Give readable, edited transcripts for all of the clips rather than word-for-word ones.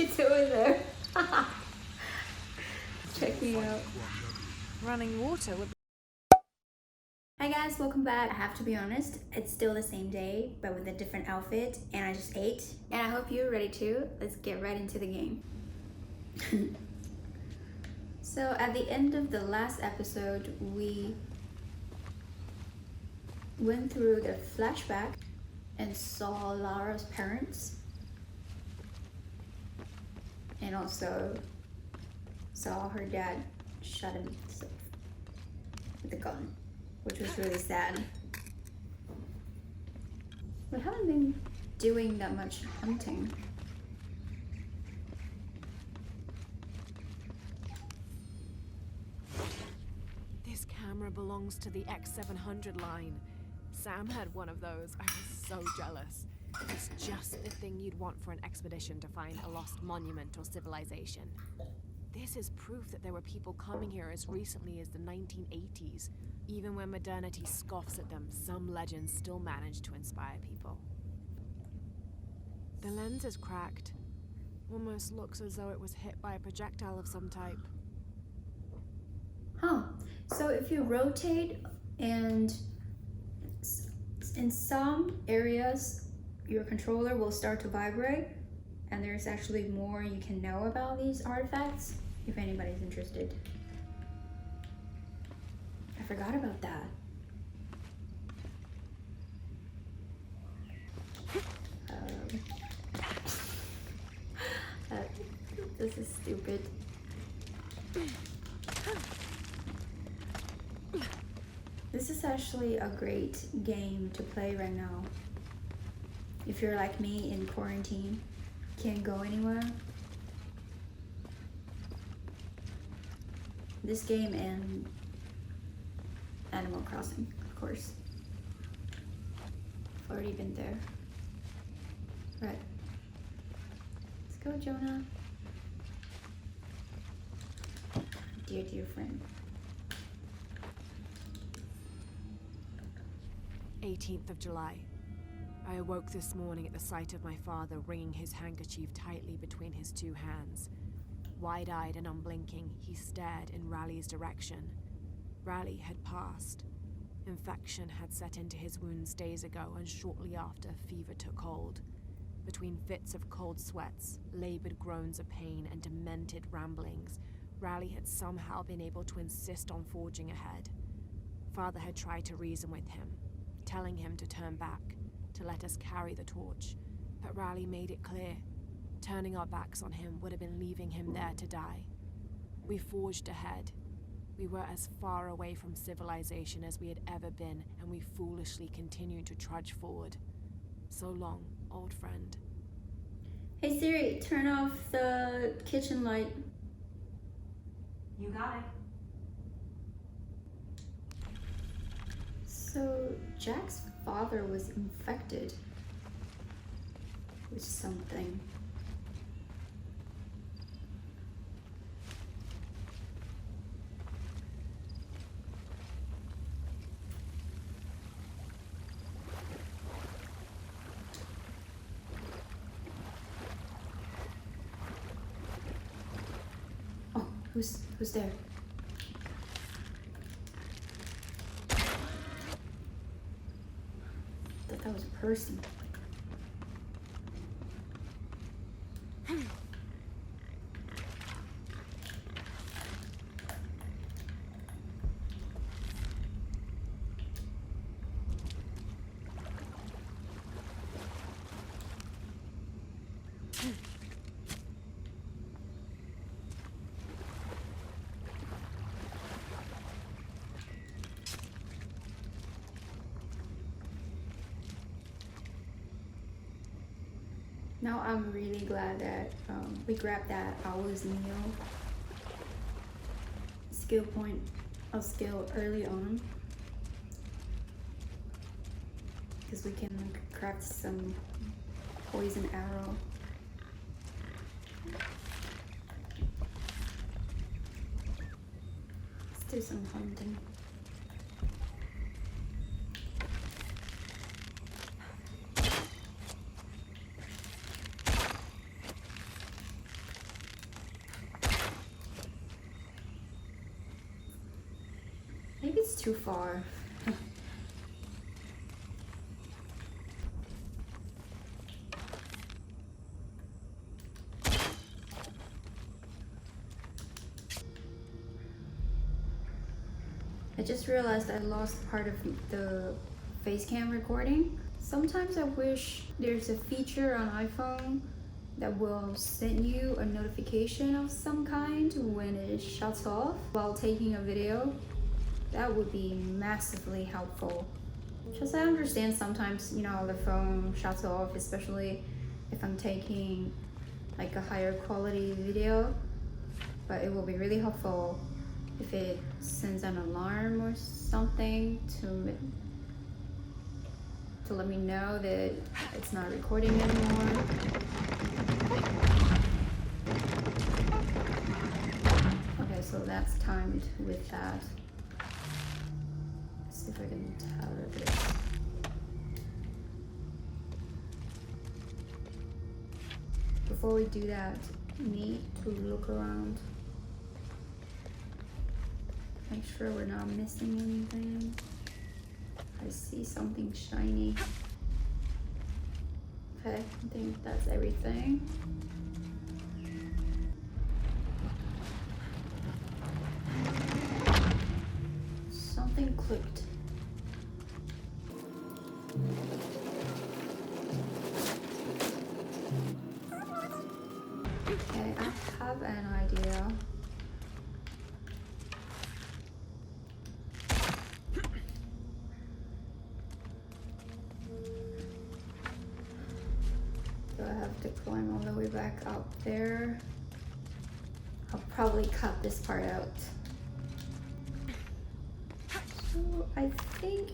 It's over there. Check me out. Running water would be... Hi guys, welcome back. I have to be honest, it's still the same day, but with a different outfit, and I just ate. And I hope you're ready too. Let's get right into the game. So at the end of the last episode, we went through the flashback and saw Lara's parents. And also saw her dad shot himself with a gun, which was really sad. We haven't been doing that much hunting. This camera belongs to the X700 line. Sam had one of those. I was so jealous. It's just the thing you'd want for an expedition to find a lost monument or civilization. This is proof that there were people coming here as recently as the 1980s. Even when modernity scoffs at them, some legends still manage to inspire people. The lens is cracked. Almost looks as though it was hit by a projectile of some type. Huh. So if you rotate and in some areas your controller will start to vibrate, and there's actually more you can know about these artifacts if anybody's interested. I forgot about that. This is stupid. This is actually a great game to play right now. If you're like me in quarantine, can't go anywhere. This game and Animal Crossing, of course. I've already been there. Right. Let's go, Jonah. Dear, dear friend. 18th of July. I awoke this morning at the sight of my father wringing his handkerchief tightly between his two hands. Wide-eyed and unblinking, he stared in Raleigh's direction. Raleigh had passed. Infection had set into his wounds days ago, and shortly after, fever took hold. Between fits of cold sweats, labored groans of pain, and demented ramblings, Raleigh had somehow been able to insist on forging ahead. Father had tried to reason with him, telling him to turn back, to let us carry the torch, but Raleigh made it clear. Turning our backs on him would have been leaving him there to die. We forged ahead. We were as far away from civilization as we had ever been, and we foolishly continued to trudge forward. So long, old friend. Hey Siri, turn off the kitchen light. You got it. So Jack's father was infected with something. Oh, who's there? That was a person. Now I'm really glad that we grabbed that hours meal skill point of skill early on, because we can craft some poison arrow. Let's do some hunting. it's too far. I just realized I lost part of the face cam recording. Sometimes I wish there's a feature on iPhone that will send you a notification of some kind when it shuts off while taking a video. That would be massively helpful. Just I understand sometimes, you know, the phone shuts off, especially if I'm taking like a higher quality video, but it will be really helpful if it sends an alarm or something to let me know that it's not recording anymore. Okay, so that's timed with that. Let's see if I can tether this. Before we do that, we need to look around. Make sure we're not missing anything. I see something shiny. Okay, I think that's everything. Something clicked. Okay, I have an idea. Do I have to climb all the way back up there? I'll probably cut this part out. So I think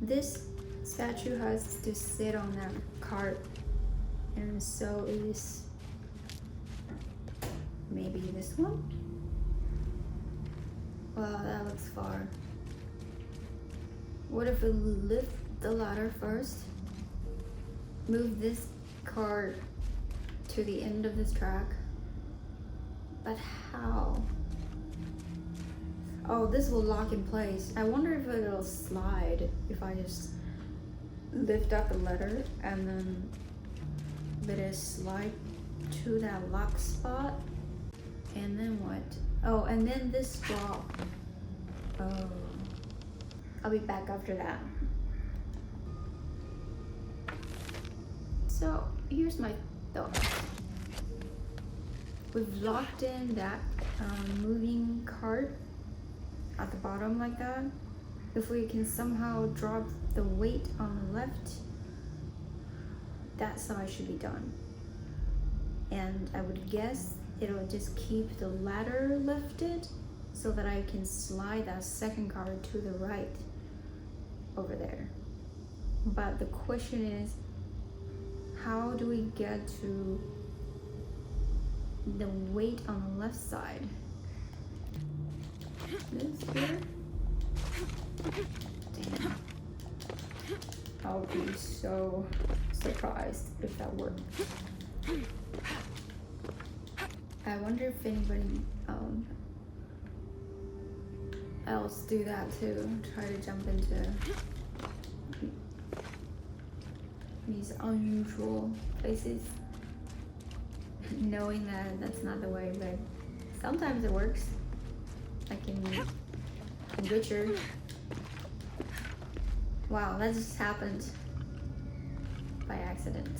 this statue has to sit on that cart, and so is maybe this one? Wow, that looks far. What if we lift the ladder first? Move this cart to the end of this track. But how? Oh, this will lock in place. I wonder if it'll slide if I just lift up the ladder and then let it slide to that lock spot. And then what? Oh, and then this drop. Oh. I'll be back after that. So here's my thought. We've locked in that moving cart at the bottom like that. If we can somehow drop the weight on the left, that side should be done. And I would guess it'll just keep the ladder lifted so that I can slide that second cart to the right over there. But the question is, how do we get to the weight on the left side? This here? Damn. I'll be so surprised if that works. I wonder if anybody else do that too. Try to jump into these unusual places, knowing that that's not the way, but sometimes it works. Like in Witcher. Wow, that just happened by accident.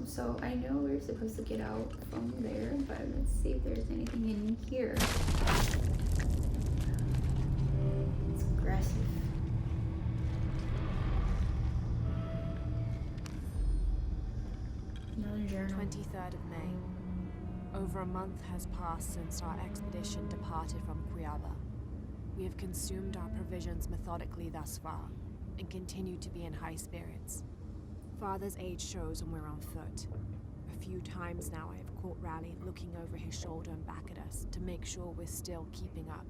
So I know we're supposed to get out from there, but let's see if there's anything in here. It's aggressive. Another journal. 23rd of May. Over a month has passed since our expedition departed from Kuyaba. We have consumed our provisions methodically thus far, and continue to be in high spirits. Father's age shows when we're on foot. A few times now I have caught Raleigh looking over his shoulder and back at us to make sure we're still keeping up.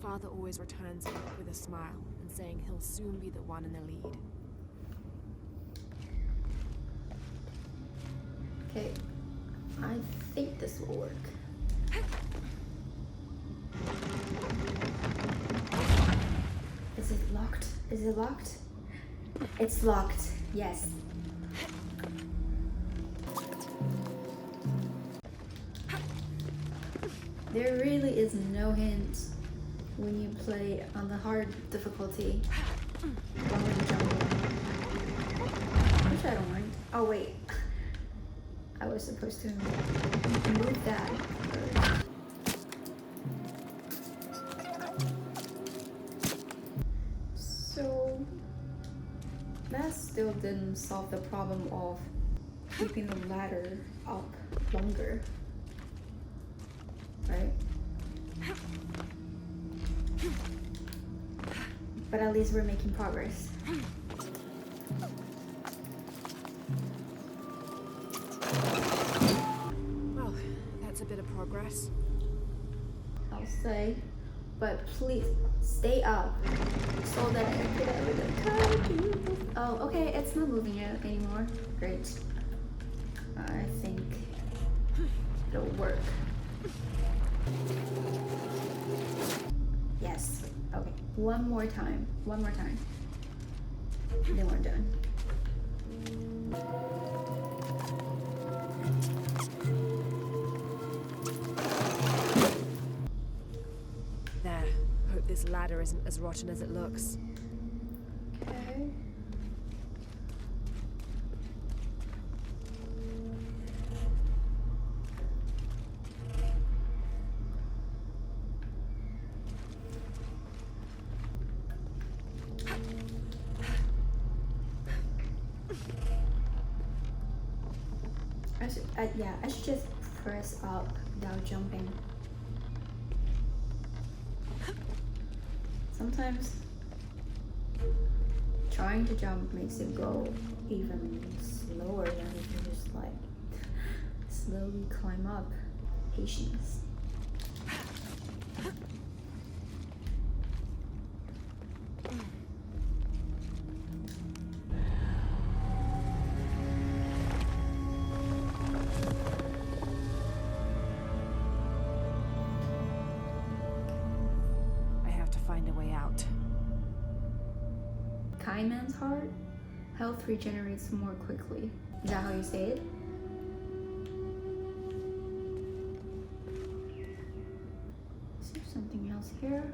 Father always returns it with a smile and saying he'll soon be the one in the lead. Okay, I think this will work. Is it locked? It's locked. Yes. There really is no hint when you play on the hard difficulty. Longer jumping. Which I don't mind. Oh wait. I was supposed to move that first. So that still didn't solve the problem of keeping the ladder up longer, right? But at least we're making progress. Well, that's a bit of progress. I'll say, but please stay up so that I can get out of the car. Oh, okay, it's not moving it anymore. Great. I think it'll work. Yes. Okay. One more time. One more time. Then we're done. There. Hope this ladder isn't as rotten as it looks. Okay. I should just press up without jumping. Sometimes trying to jump makes it go even slower than if you just like slowly climb up. Patience. Find a way out. Kaiman's heart, health regenerates more quickly. Is that how you say it? Is there something else here?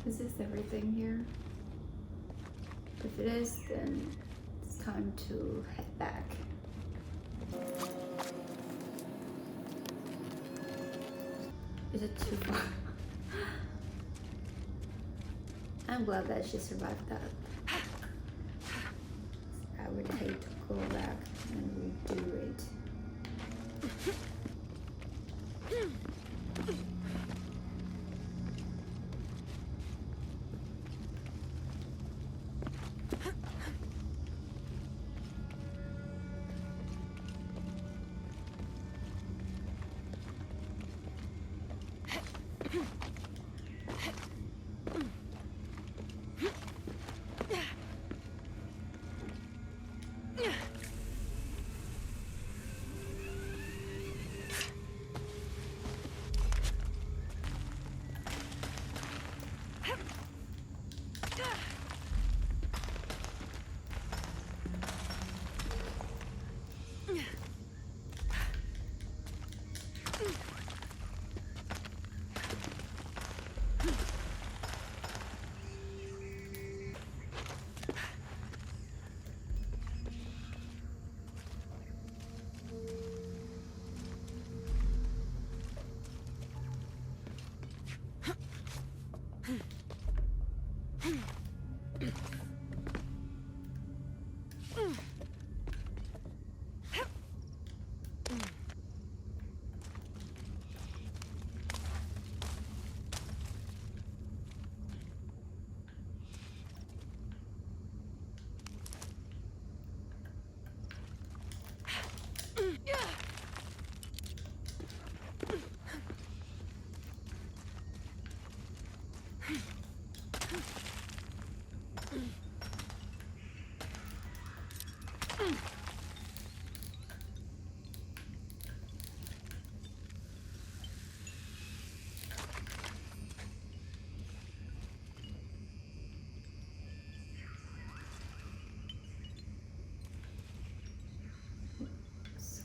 Is this everything here? If it is, then it's time to head back. Is it too far? I'm glad that she survived that. I would hate to go back and redo it.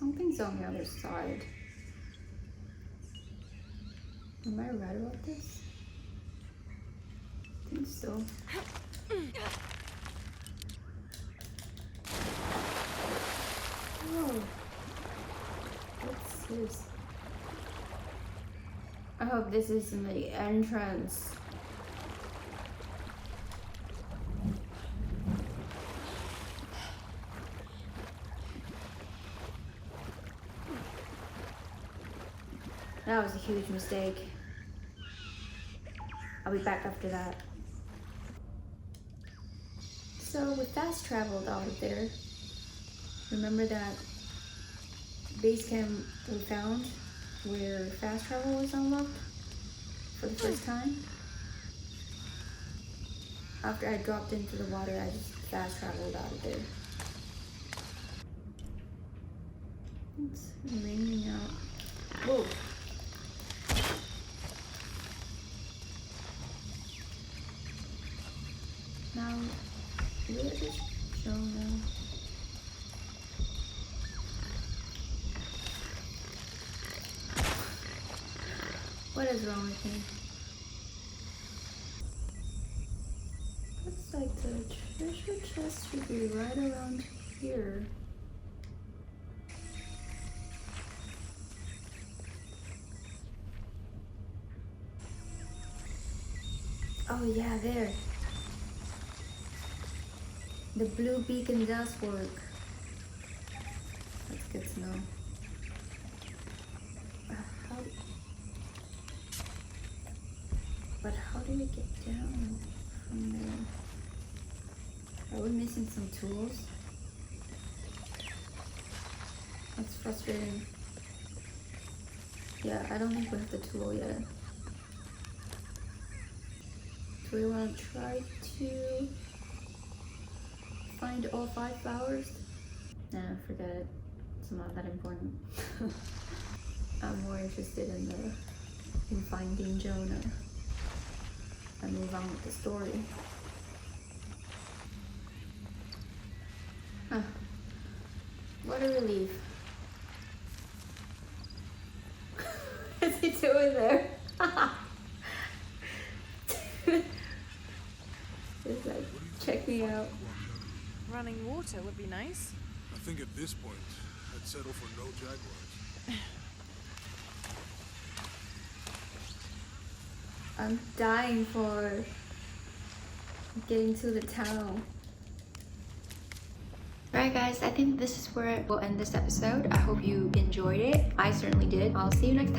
Something's on the other side. Am I right about this? I think so. Whoa. What's this? I hope this isn't the entrance. That was a huge mistake. I'll be back after that. So we fast traveled out of there. Remember that base camp we found where fast travel was unlocked for the first time? After I dropped into the water, I just fast traveled out of there. It's raining out. Whoa. Now, where is Jonah? What is wrong with me? Looks like the treasure chest should be right around here. Oh yeah, there. The blue beacon does work. That's good to know. But how do we get down from there? Are we missing some tools? That's frustrating. Yeah, I don't think we have the tool yet. Do we want to try to find all 5 flowers? Nah, forget it. It's not that important. I'm more interested in finding Jonah and move on with the story. Huh. What a relief. What's he doing there? Just like, check me out. Running water would be nice. I think at this point, I'd settle for no jaguars. I'm dying for getting to the town. Alright guys, I think this is where we'll end this episode. I hope you enjoyed it. I certainly did. I'll see you next time.